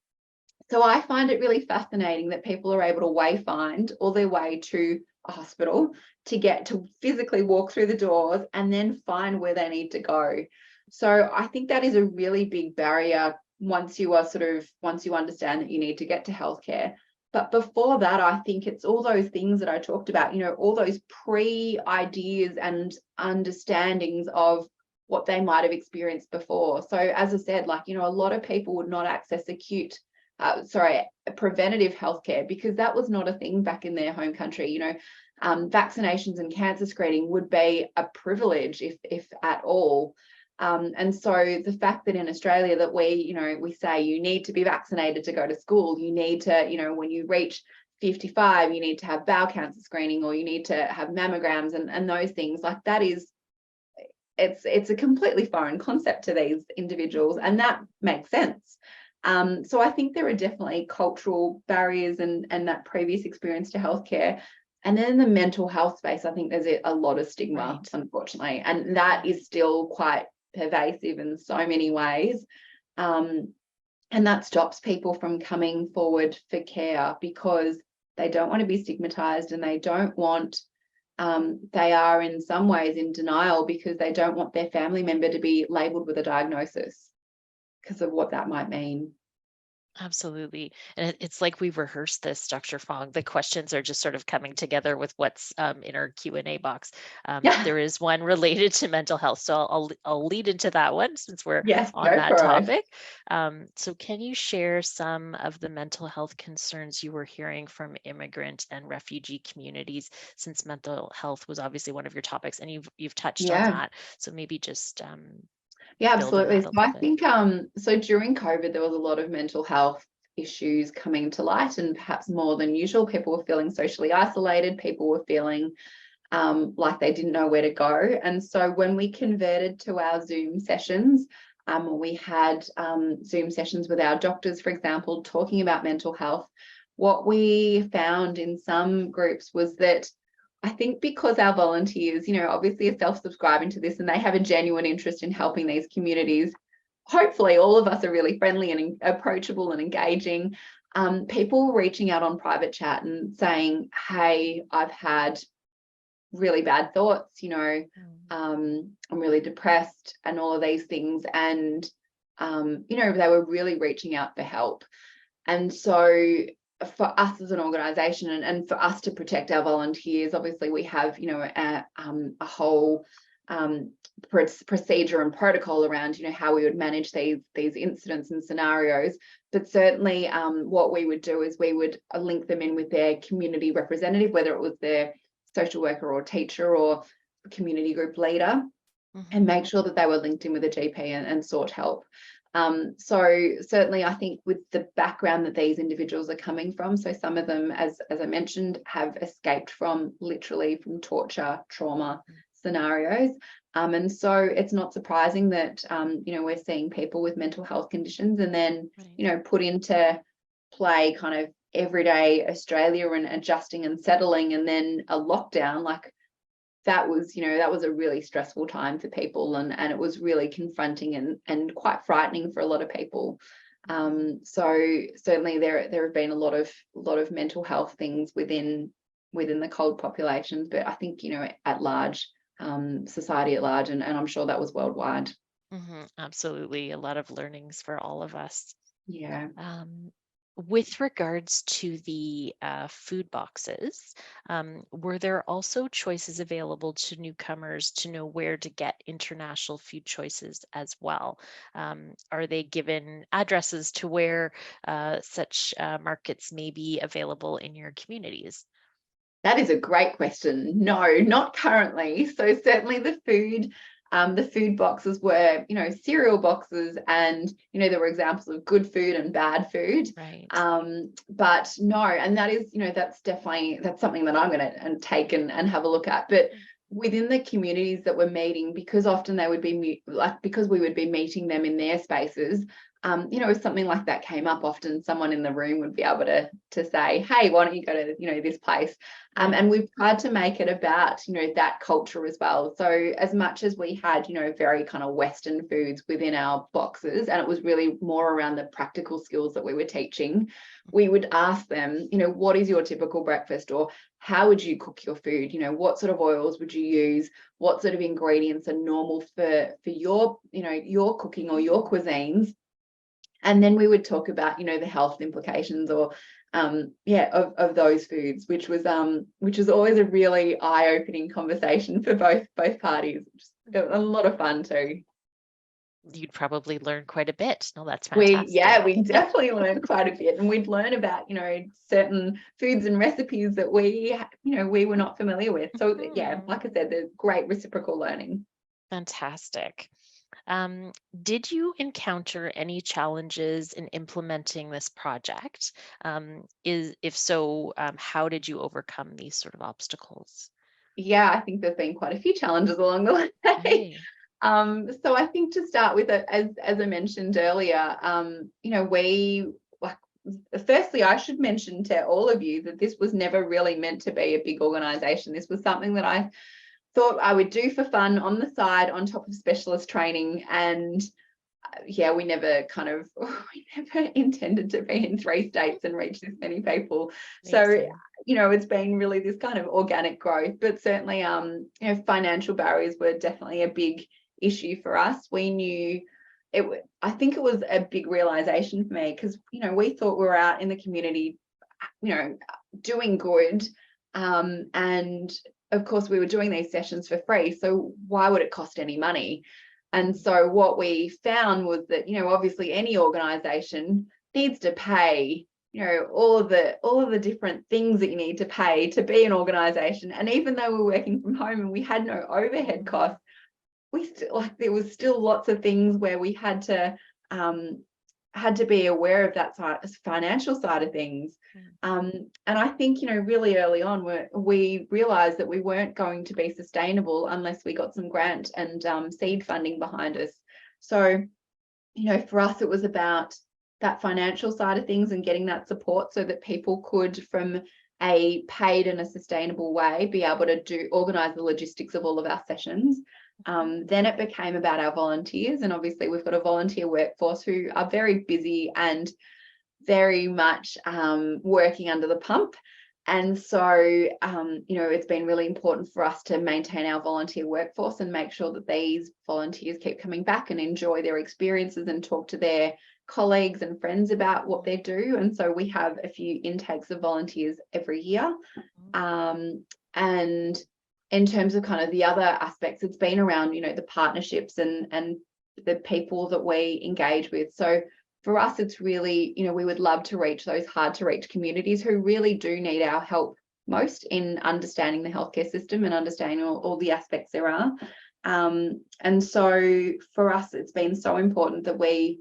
so I find it really fascinating that people are able to wayfind all their way to a hospital to get to physically walk through the doors and then find where they need to go. So I think that is a really big barrier once you understand that you need to get to healthcare. But before that, I think it's all those things that I talked about, all those pre-ideas and understandings of what they might have experienced before. So as I said, a lot of people would not access preventative healthcare because that was not a thing back in their home country. Vaccinations and cancer screening would be a privilege if at all. And so the fact that in Australia that we say you need to be vaccinated to go to school, you need to, when you reach 55, you need to have bowel cancer screening, or you need to have mammograms and those things, it's a completely foreign concept to these individuals, and that makes sense. So I think there are definitely cultural barriers and that previous experience to healthcare. And then in the mental health space, I think there's a lot of stigma, Right. unfortunately, and that Yeah. is still quite pervasive in so many ways. And that stops people from coming forward for care because they don't want to be stigmatized, and they don't want they are in some ways in denial because they don't want their family member to be labeled with a diagnosis because of what that might mean. Absolutely. And it's like we rehearsed this, Dr. Fong. The questions are just sort of coming together with what's in our Q&A box. Yeah. There is one related to mental health. So I'll lead into that one since we're Yes, on go that for it. topic. So can you share some of the mental health concerns you were hearing from immigrant and refugee communities, since mental health was obviously one of your topics and you've touched on Yeah. that. So maybe just Yeah, build on absolutely. that So a I little bit. think so during COVID there was a lot of mental health issues coming to light, and perhaps more than usual. People were feeling socially isolated, people were feeling like they didn't know where to go. And so when we converted to our Zoom sessions, we had Zoom sessions with our doctors, for example, talking about mental health. What we found in some groups was that I think because our volunteers, obviously are self-subscribing to this and they have a genuine interest in helping these communities, hopefully all of us are really friendly and approachable and engaging. People reaching out on private chat and saying, hey, I've had really bad thoughts, Mm. I'm really depressed and all of these things. And, they were really reaching out for help. And so for us as an organization, and for us to protect our volunteers, obviously we have, a whole procedure and protocol around, how we would manage these incidents and scenarios. But certainly what we would do is we would link them in with their community representative, whether it was their social worker or teacher or community group leader, and Mhm. make sure that they were linked in with a GP and sought help. So certainly I think with the background that these individuals are coming from, so some of them, as I mentioned, have escaped from torture, trauma scenarios. And so it's not surprising that, we're seeing people with mental health conditions and then, Right. put into play kind of everyday Australia and adjusting and settling, and then a lockdown, like that was, that was a really stressful time for people, and it was really confronting and quite frightening for a lot of people. So certainly there have been a lot of mental health things within the cold populations, but I think, at large, society at large, and I'm sure that was worldwide. Absolutely. A lot of learnings for all of us. Yeah. With regards to the food boxes, were there also choices available to newcomers to know where to get international food choices as well? Are they given addresses to where such markets may be available in your communities? That is a great question. No, not currently. So certainly the food boxes were, cereal boxes, and, there were examples of good food and bad food. Right. But no, and that is, that's something that I'm going to take and have a look at. But within the communities that we're meeting, because often they would be because we would be meeting them in their spaces, if something like that came up, often someone in the room would be able to say, hey, why don't you go to, this place? And we've tried to make it about, that culture as well. So as much as we had, very kind of Western foods within our boxes, and it was really more around the practical skills that we were teaching, we would ask them, what is your typical breakfast, or how would you cook your food? What sort of oils would you use? What sort of ingredients are normal for your, your cooking or your cuisines? And then we would talk about, the health implications, or of those foods, which was always a really eye-opening conversation for both parties. Just a lot of fun too. You'd probably learn quite a bit. No, that's We fantastic. definitely learned quite a bit, and we'd learn about, certain foods and recipes that we were not familiar with. So yeah, like I said, there's great reciprocal learning. Fantastic. Did you encounter any challenges in implementing this project? If so, how did you overcome these sort of obstacles? Yeah, I think there's been quite a few challenges along the way. Hey. So I think to start with, as I mentioned earlier, we like, firstly, I should mention to all of you that this was never really meant to be a big organization. This was something that I thought I would do for fun on the side, on top of specialist training. And we never intended to be in 3 states and reach this many people. Amazing. So, it's been really this kind of organic growth, but certainly, financial barriers were definitely a big issue for us. We knew I think it was a big realization for me, because, we thought we were out in the community, doing good. And of course we were doing these sessions for free. So why would it cost any money? And so what we found was that, obviously any organization needs to pay, all of the different things that you need to pay to be an organization. And even though we're working from home and we had no overhead costs, there was still lots of things where we had to be aware of that financial side of things. And I think, really early on, we realized that we weren't going to be sustainable unless we got some grant and seed funding behind us. So, for us, it was about that financial side of things and getting that support so that people could, from a paid and a sustainable way, be able to organize the logistics of all of our sessions. Then it became about our volunteers, and obviously we've got a volunteer workforce who are very busy and very much working under the pump. And so, it's been really important for us to maintain our volunteer workforce and make sure that these volunteers keep coming back and enjoy their experiences and talk to their colleagues and friends about what they do. And so we have a few intakes of volunteers every year. And in terms of kind of the other aspects, it's been around, the partnerships and the people that we engage with. So for us, it's really, we would love to reach those hard to reach communities who really do need our help most in understanding the healthcare system and understanding all the aspects there are. And so for us, it's been so important that we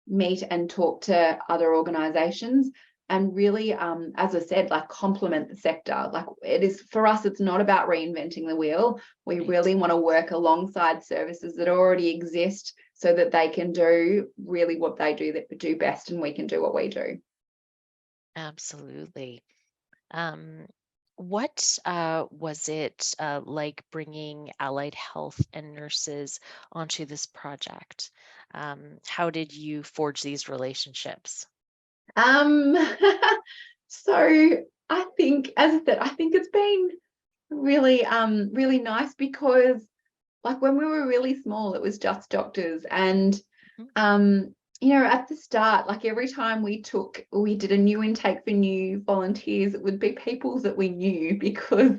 meet and talk to other organizations and really, as I said, complement the sector. It is, for us, it's not about reinventing the wheel. We really want to work alongside services that already exist so that they can do really what they do best, and we can do what we do. Absolutely. Um, what was it like bringing allied health and nurses onto this project? How did you forge these relationships? Um, so I think, as I said, I think it's been really nice because like when we were really small, it was just doctors. And Mhm. at the start, like every time we did a new intake for new volunteers, it would be people that we knew because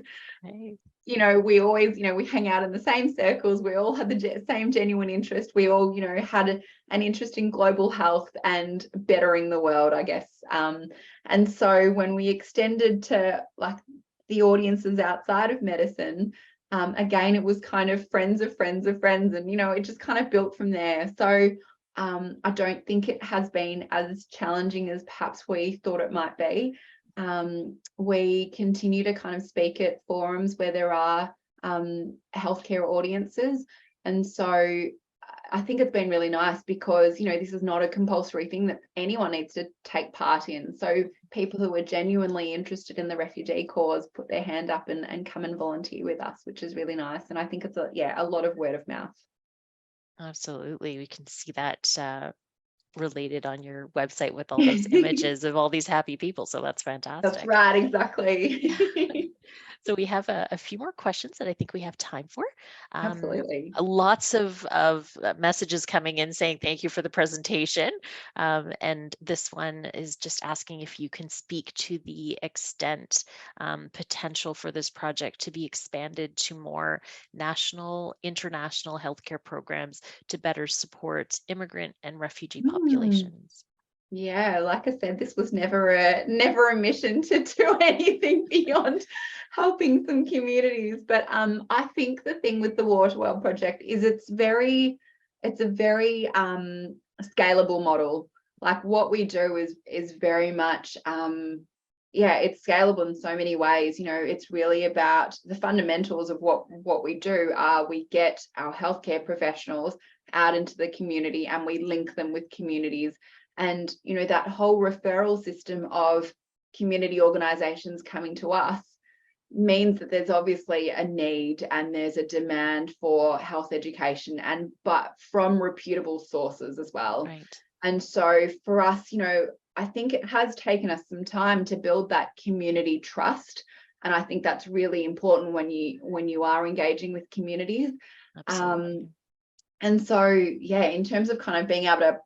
Right. we always, we hang out in the same circles. We all had the same genuine interest. We all, had an interest in global health and bettering the world, I guess. And so when we extended to like the audiences outside of medicine, again, it was kind of friends of friends of friends. And, it just kind of built from there. So I don't think it has been as challenging as perhaps we thought it might be. We continue to kind of speak at forums where there are healthcare audiences. And so I think it's been really nice because, this is not a compulsory thing that anyone needs to take part in. So people who are genuinely interested in the refugee cause put their hand up and come and volunteer with us, which is really nice. And I think it's a lot of word of mouth. Absolutely. We can see that related on your website with all those images of all these happy people. So that's That's fantastic. right, exactly. So we have a few more questions that I think we have time for. Absolutely. Lots of messages coming in saying thank you for the presentation. And this one is just asking if you can speak to the extent potential for this project to be expanded to more national, international healthcare programs to better support immigrant and refugee Mm. populations. Yeah, like I said, this was never a mission to do anything beyond helping some communities. But I think the thing with the Water Well project is it's a very scalable model. Like what we do is very much it's scalable in so many ways. It's really about the fundamentals of what we do are we get our healthcare professionals out into the community and we link them with communities, and that whole referral system of community organizations coming to us means that there's obviously a need and there's a demand for health education, but from reputable sources as well. Right. And so for us, I think it has taken us some time to build that community trust, and I think that's really important when you are engaging with communities. Absolutely. And so in terms of kind of being able to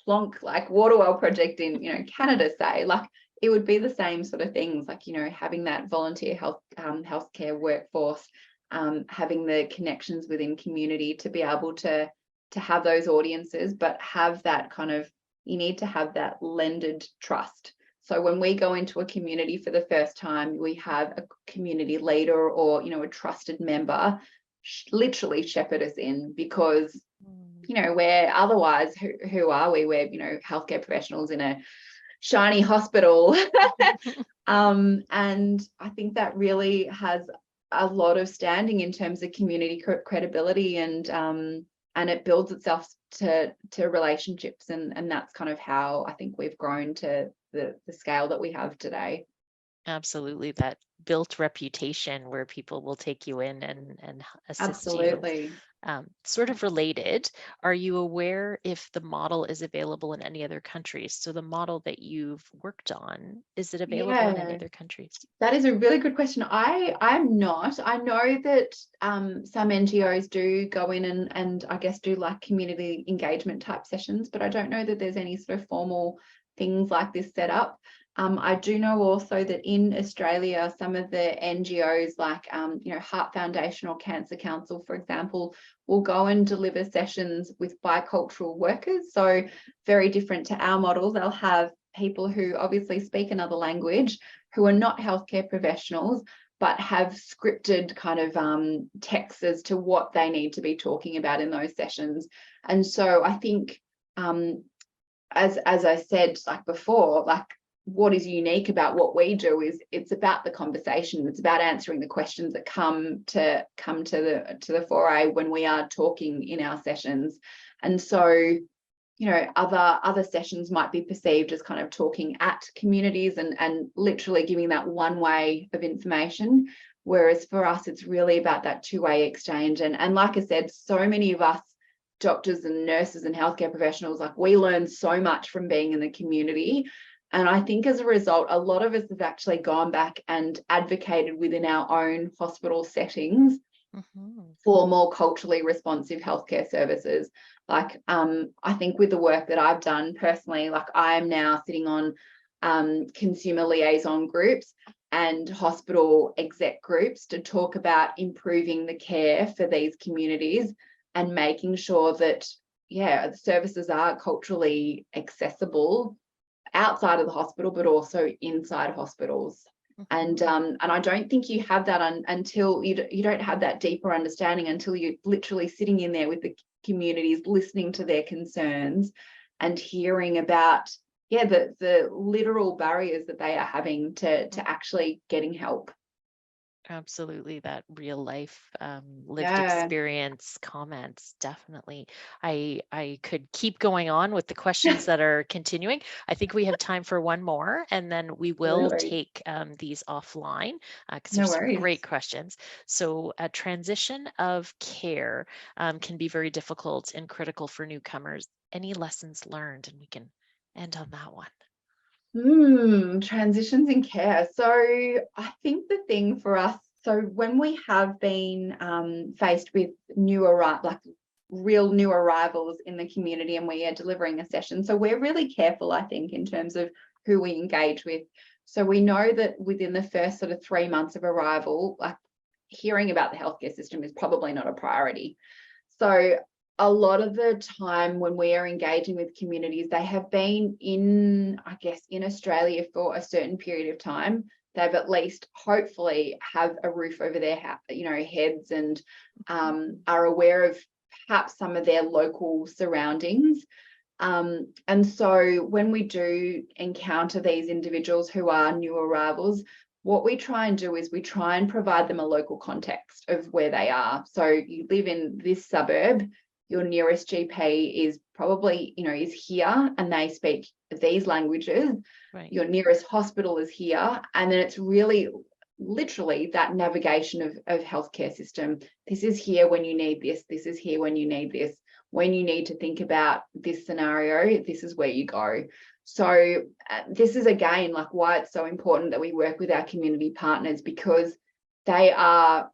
plonk like Waterwell project in Canada, say, like it would be the same sort of things, like having that volunteer healthcare workforce, having the connections within community to be able to have those audiences, but have that kind of, you need to have that lended trust. So when we go into a community for the first time, we have a community leader or a trusted member literally shepherd us in, because Mm. where otherwise, who are we? We're, healthcare professionals in a shiny hospital. And I think that really has a lot of standing in terms of community credibility, and it builds itself to relationships, and that's kind of how I think we've grown to the scale that we have today. Absolutely, that built reputation where people will take you in and assist you. Absolutely. Sort of related, are you aware if the model is available in any other countries? So the model that you've worked on, is it available in any Yeah. other countries? That is a really good question. I'm not. I know that some NGOs do go in and I guess do like community engagement type sessions, but I don't know that there's any sort of formal things like this set up. I do know also that in Australia, some of the NGOs like Heart Foundation or Cancer Council, for example, will go and deliver sessions with bicultural workers. So very different to our model. They'll have people who obviously speak another language, who are not healthcare professionals, but have scripted kind of texts as to what they need to be talking about in those sessions. And so I think, as I said like before, like what is unique about what we do is it's about the conversation. It's about answering the questions that come to the foray when we are talking in our sessions. And so other sessions might be perceived as kind of talking at communities and literally giving that one way of information. Whereas for us, it's really about that two-way exchange. And like I said, so many of us doctors and nurses and healthcare professionals, like, we learn so much from being in the community. And I think as a result, a lot of us have actually gone back and advocated within our own hospital settings for more culturally responsive healthcare services. Like, I think with the work that I've done personally, like, I am now sitting on consumer liaison groups and hospital exec groups to talk about improving the care for these communities and making sure that, the services are culturally accessible outside of the hospital, but also inside hospitals. And I don't think you have that until you don't have that deeper understanding until you're literally sitting in there with the communities, listening to their concerns and hearing about the literal barriers that they are having to actually getting help. Absolutely, that real life lived experience comments, definitely. I could keep going on with the questions that are continuing. I think we have time for one more, and then we will Absolutely. take these offline because No there's some worries. great questions. So a transition of care can be very difficult and critical for newcomers. Any lessons learned? And we can end on that one. Transitions in care. So I think the thing for us, so when we have been faced with real new arrivals in the community and we are delivering a session, so we're really careful, I think, in terms of who we engage with. So we know that within the first sort of 3 months of arrival, like, hearing about the healthcare system is probably not a priority. So a lot of the time when we are engaging with communities, they have been in Australia for a certain period of time. They've at least hopefully have a roof over their heads and are aware of perhaps some of their local surroundings. And so when we do encounter these individuals who are new arrivals, what we try and do is we try and provide them a local context of where they are. So you live in this suburb, your nearest GP is probably, is here and they speak these languages. Right. Your nearest hospital is here. And then it's really literally that navigation of healthcare system. This is here when you need this. This is here when you need this. When you need to think about this scenario, this is where you go. So this is, again, like, why it's so important that we work with our community partners, because they are,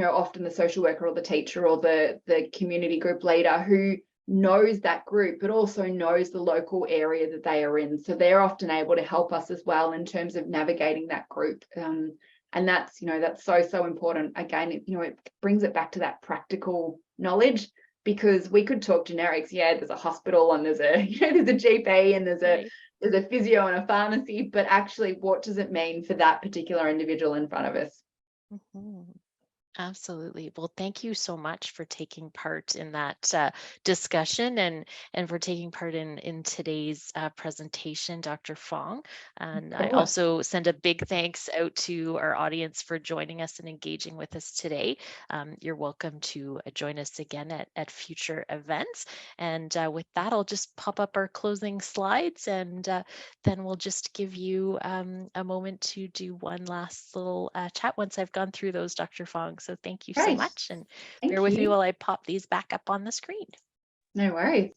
often the social worker or the teacher or the community group leader who knows that group, but also knows the local area that they are in. So they're often able to help us as well in terms of navigating that group. And that's, that's so important. Again, it brings it back to that practical knowledge, because we could talk generics. Yeah, there's a hospital and there's a, there's a GP and there's a physio and a pharmacy, but actually, what does it mean for that particular individual in front of us? Absolutely. Well, thank you so much for taking part in that discussion and for taking part in today's presentation, Dr. Phuong. And I also send a big thanks out to our audience for joining us and engaging with us today. You're welcome to join us again at future events. And with that, I'll just pop up our closing slides, and then we'll just give you a moment to do one last little chat once I've gone through those, Dr. Phuong. So thank you so much, and bear with me while I pop these back up on the screen. No worries.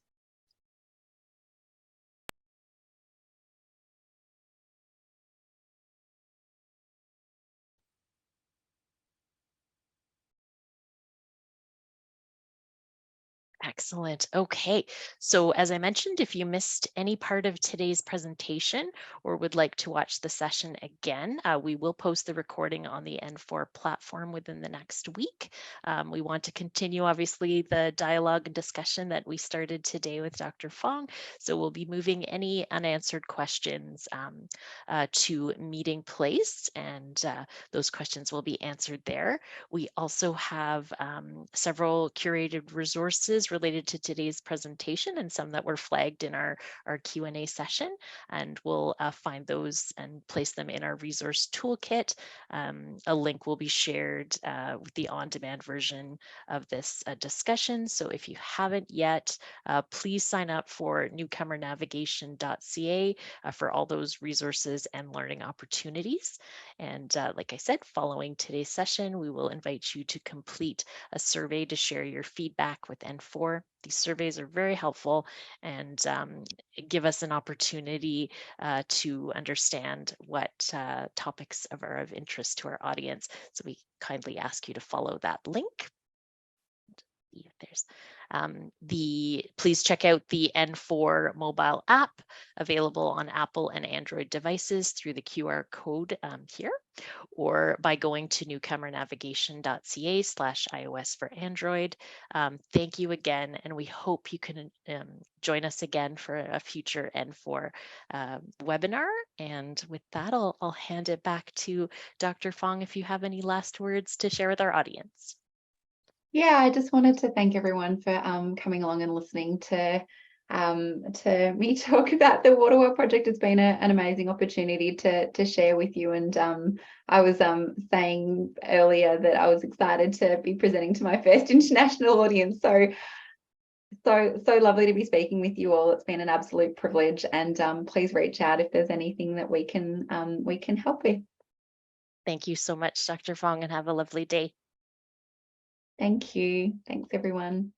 Excellent. Okay. So as I mentioned, if you missed any part of today's presentation or would like to watch the session again, we will post the recording on the N4 platform within the next week. We want to continue, obviously, the dialogue and discussion that we started today with Dr. Phuong. So we'll be moving any unanswered questions to Meeting Place, and those questions will be answered there. We also have several curated resources related to today's presentation and some that were flagged in our Q&A session. And we'll find those and place them in our resource toolkit. A link will be shared with the on-demand version of this discussion. So if you haven't yet, please sign up for newcomernavigation.ca for all those resources and learning opportunities. And like I said, following today's session, we will invite you to complete a survey to share your feedback with N4. These surveys are very helpful and give us an opportunity to understand what topics are of interest to our audience. So we kindly ask you to follow that link. If there's please check out the N4 mobile app available on Apple and Android devices through the QR code here, or by going to newcomernavigation.ca/iOS for Android. Thank you again, and we hope you can join us again for a future N4 webinar. And with that, I'll hand it back to Dr. Phuong if you have any last words to share with our audience. Yeah, I just wanted to thank everyone for coming along and listening to me talk about the Water Well project. It's been an amazing opportunity to share with you. And I was saying earlier that I was excited to be presenting to my first international audience. So lovely to be speaking with you all. It's been an absolute privilege. And please reach out if there's anything that we can help with. Thank you so much, Dr. Phuong, and have a lovely day. Thank you. Thanks, everyone.